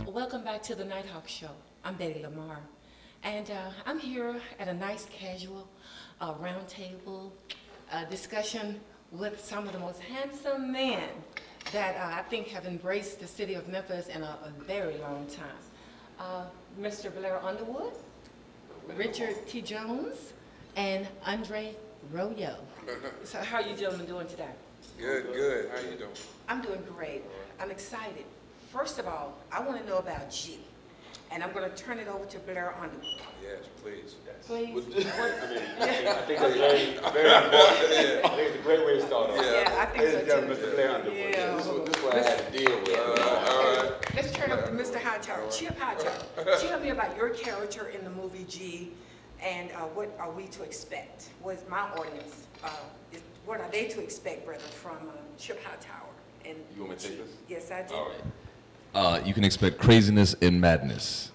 Welcome back to the Nighthawk Show. I'm Betty Lamarr, and I'm here at a nice casual roundtable discussion with some of the most handsome men that I think have embraced the city of Memphis in a very long time. Mr. Blair Underwood, Richard T. Jones, and Aunde Royo. So how are you gentlemen doing today? Good, good. How you doing? I'm doing great. I'm excited. First of all, I want to know about G, and I'm going to turn it over to Blair Underwood. Yes, please. Please. I think that's very important. I think it's a great way to start off. Yeah, I think so too. Mr. Blair Underwood. Yeah. This is what I had to deal with. All right. Let's turn over to Mr. Hightower. Chip Hightower, tell me about your character in the movie G, and what are we to expect? What is my audience? What are they to expect, rather, from Chip Hightower? And You want me to take this? Yes, I do. All right. You can expect craziness and madness,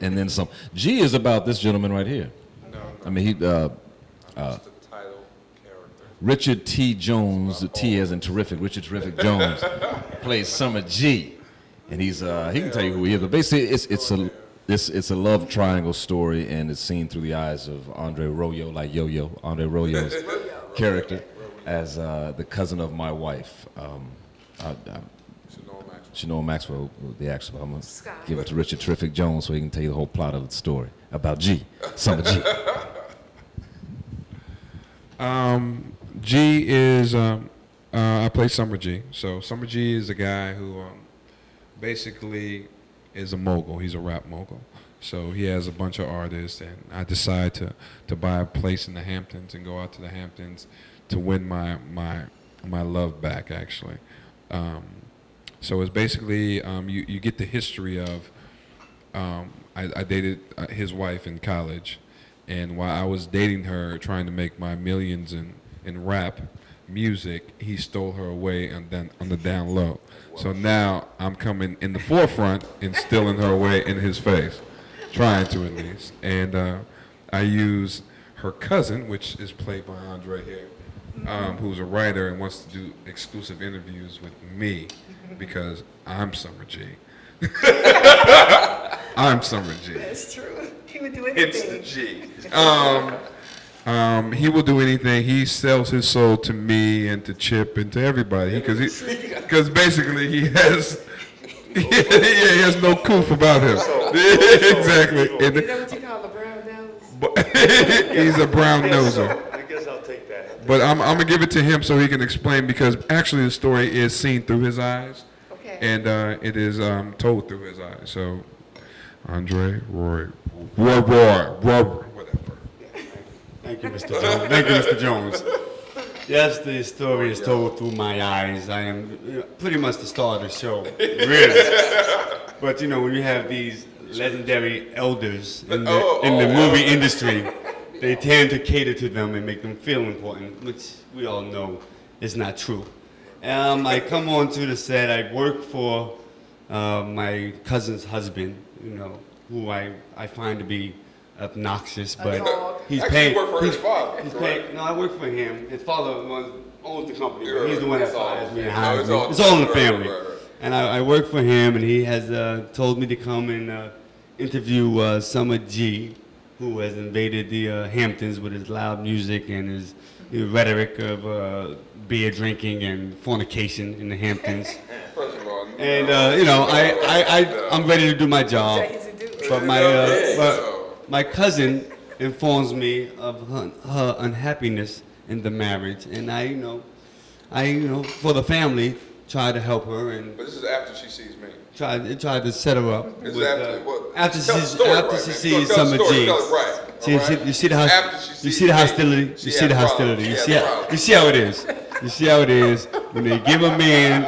and then some. G is about this gentleman right here. No. I mean, What's the title character? Richard T. Jones, the T as in terrific. Richard Terrific Jones plays Summer G, and he's he can tell you who he is. But basically, it's a love triangle story, and it's seen through the eyes of Aunde Royo, like Yo-Yo, Aunde Royo's character, as the cousin of my wife. Shanoa Maxwell, the actor. I'm going to give it to Richard Terrific Jones so he can tell you the whole plot of the story about G, Summer G. G is, I play Summer G. So Summer G is a guy who basically is a mogul. He's a rap mogul. So he has a bunch of artists, and I decide to buy a place in the Hamptons and go out to the Hamptons to win my love back, actually. So it's basically, you get the history of, I dated his wife in college, and while I was dating her, trying to make my millions in rap music, he stole her away and then on the down low. So now I'm coming in the forefront and stealing her away in his face, trying to at least. And I use her cousin, which is played by Aunde here, who's a writer and wants to do exclusive interviews with me because I'm Summer G. I'm Summer G. That's true. He would do anything. It's the G. He will do anything. He sells his soul to me and to Chip and to everybody because basically he has he has no coof about him. Exactly. Is that what you call a brown nose? He's a brown noser. I guess I'll take that. But I'm gonna give it to him so he can explain, because actually the story is seen through his eyes, Okay. and it is told through his eyes. So, Aunde Roy, whatever. Thank you, Mr. Jones. Thank you, Mr. Jones. Yes, the story is told through my eyes. I am pretty much the star of the show, really. But you know, when you have these legendary elders in the movie industry, they tend to cater to them and make them feel important, which we all know is not true. I come onto the set. I work for my cousin's husband, you know, who I find to be obnoxious, but he's Actually, paying. you work for his father. He's paying. No, I work for him. His father owns the company, but he's the one that fires me and No, hires it's me. all- It's all in the right, family. right. And I work for him, and he has told me to come and interview Summer G, who has invaded the Hamptons with his loud music and his rhetoric of beer drinking and fornication in the Hamptons. First of all, And you know, I'm ready to do my job, but my cousin informs me of her unhappiness in the marriage, and I, you know, for the family, try to help her and But this is after she sees me. try to set her up. This is with, after what? after Tell the she story after right, she man. sees Tell the Summer story, G. tell it right, See, all right? you see the After she you sees see the me, hostility. she You has see the problems. hostility. She You has see problems. you see how it is. You see how it is when they give a man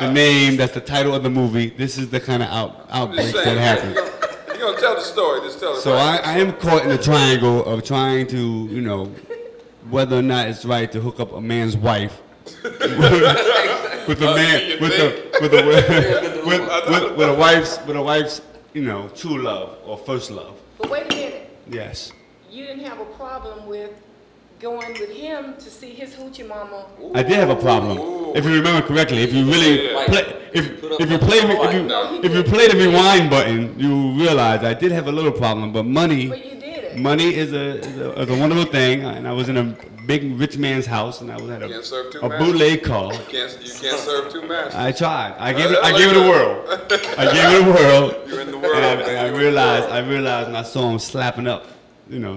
the name that's the title of the movie. This is the kind of outbreaks that happen. You're going to tell the story. Just tell it So right. I am caught in the triangle of trying to, you know, whether or not it's right to hook up a man's wife with a man with a wife's you know, true love or first love. But wait a minute. Yes. You didn't have a problem with going with him to see his hoochie mama. I did have a problem. If you remember correctly, if you really if you play the rewind button, you realize I did have a little problem. But money is a wonderful thing, and I was in a big rich man's house, and I was at a bootleg car. You can't serve two masters. I tried. I gave it a whirl. I gave it a whirl. You're in the world, and I realized when I saw him slapping up,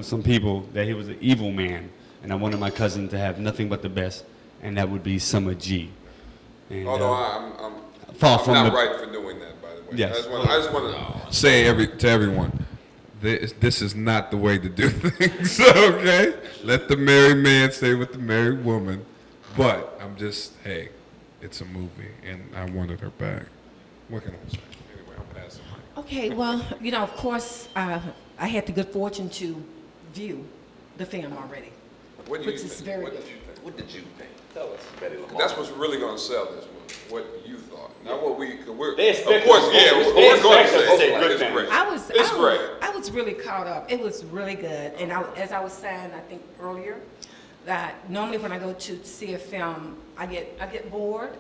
some people, that he was an evil man, and I wanted my cousin to have nothing but the best, and that would be Summer G. And, Although I'm not right for doing that, by the way. Yes. I just want to say to everyone, this is not the way to do things. Okay, let the married man stay with the married woman. But I'm just, hey, it's a movie, and I wanted her back. What can I say? Anyway, I'm passing the mic. Okay, well, of course, I had the good fortune to view the film already. What did you think? What did you think? Tell us, Betty Lamarr. That's what's really going to sell this movie. What you thought, not what we're. Of course, we're going to say good it's things. great. I was really caught up. It was really good, and as I was saying, I think earlier, that normally when I go to see a film, I get bored.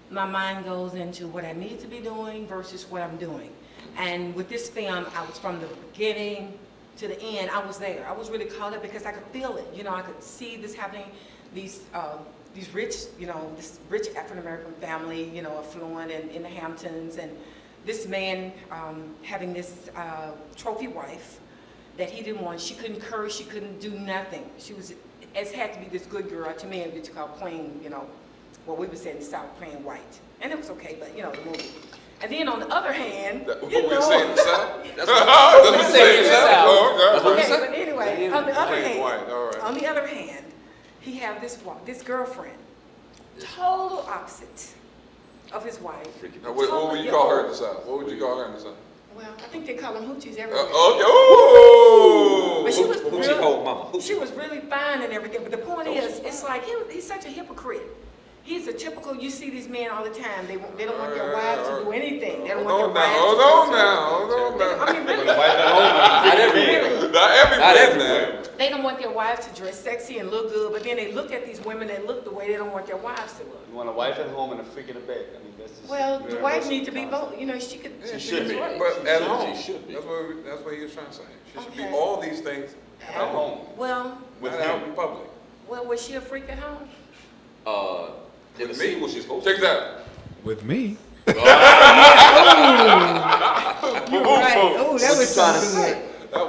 My mind goes into what I need to be doing versus what I'm doing. And with this film, I was from the beginning to the end. I was there. I was really caught up because I could feel it. I could see this happening. These rich, this rich African American family, affluent in the Hamptons, and this man having this trophy wife that he didn't want. She couldn't curse. She couldn't do nothing. It had to be this good girl. To me, it's called plain, what we would say in the South, plain white. And it was okay, but, the movie. And then on the other hand, What we say in the South? That's what we say in the South. Oh, okay, but anyway, on the other hand, white. All right. on the other hand, he had this girlfriend, total opposite of his wife. Now, what would you call her in the South? What would you call her in the South? Well, I think they call them hoochies everywhere. But she was really fine and everything. But the point is, it's like he's such a hypocrite. He's a typical. You see these men all the time. They don't want their wives to do anything. They don't want their wives to Hold on now. I mean, really. Not everywhere. They don't want their wives to dress sexy and look good, but then they look at these women that look the way they don't want their wives to look. You want a wife at home and a freak in the bed. I mean, that's just, well, the wife needs to be both. She could. She should be. Right. But at home, she should be. That's what he was trying to say. She should be all these things at home. Well, Not out in public. well, was she a freak at home? In the sequel, she's supposed to. Check that. With me. You're right. Oh, that was so good.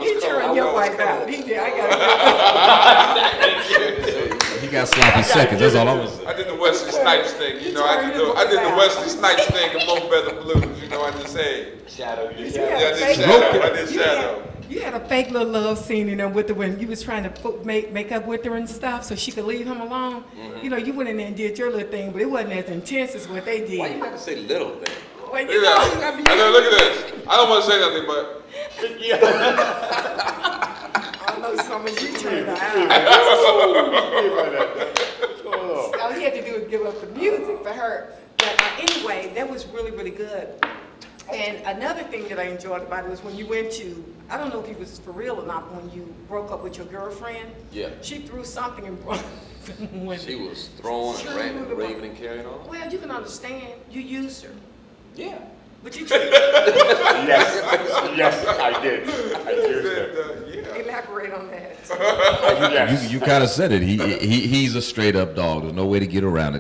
He turned your wife out. He did. I got He got sloppy seconds. That's all I was. I did the Wesley Snipes thing. I did the Wesley Snipes thing in Both Better Blues. I just say. Shadow. I did Shadow. You had a fake little love scene, with her when you was trying to make up with her and stuff so she could leave him alone. Mm-hmm. You went in there and did your little thing, but it wasn't as intense as what they did. Why you have to say little thing? Well, Look at this. I don't want to say nothing, but. I know some of you turned out. All he had to do was give up the music for her. But anyway, that was really, really good. And another thing that I enjoyed about it was when you went to, I don't know if it was for real or not, when you broke up with your girlfriend. Yeah. She threw something and brought She was throwing and ranting and raving and carrying on. Well, you can understand. You used her. Yeah. But you tried. Yes, I did. I used her. Elaborate on that. You kind of said it. He's a straight up dog. There's no way to get around it.